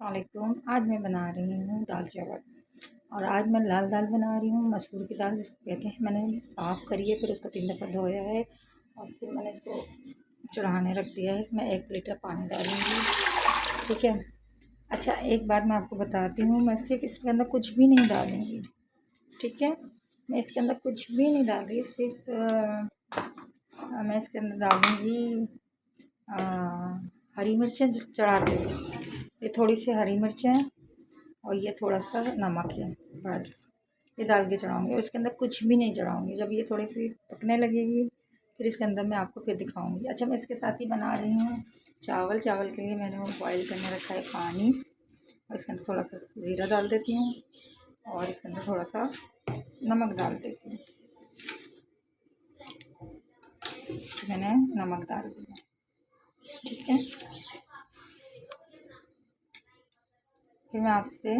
वालेकुम। आज मैं बना रही हूँ दाल चावल। और आज मैं लाल दाल बना रही हूँ, मसूर की दाल जिसको कहते हैं। मैंने साफ़ करी है, फिर उसको 3 दफ़ा धोया है और फिर मैंने इसको चढ़ाने रख दिया है। इसमें 1 लीटर पानी डालूँगी, ठीक है। अच्छा, एक बात मैं आपको बताती हूँ, मैं सिर्फ इसके अंदर कुछ भी नहीं डालूँगी, ठीक है। मैं इसके अंदर कुछ भी नहीं डाल रही, सिर्फ मैं इसके अंदर डालूँगी हरी मिर्चें चढ़ाते हुए। ये थोड़ी सी हरी मिर्चें और ये थोड़ा सा नमक है, बस ये डाल के चढ़ाऊँगी। और इसके अंदर कुछ भी नहीं चढ़ाऊँगी। जब ये थोड़ी सी पकने लगेगी फिर इसके अंदर मैं आपको फिर दिखाऊँगी। अच्छा, मैं इसके साथ ही बना रही हूँ चावल। चावल के लिए मैंने वो बॉयल करने रखा है पानी, और इसके अंदर थोड़ा सा ज़ीरा डाल देती हूँ और इसके अंदर थोड़ा सा नमक डाल देती हूँ। मैंने नमक डाल दिया, ठीक है। फिर मैं आपसे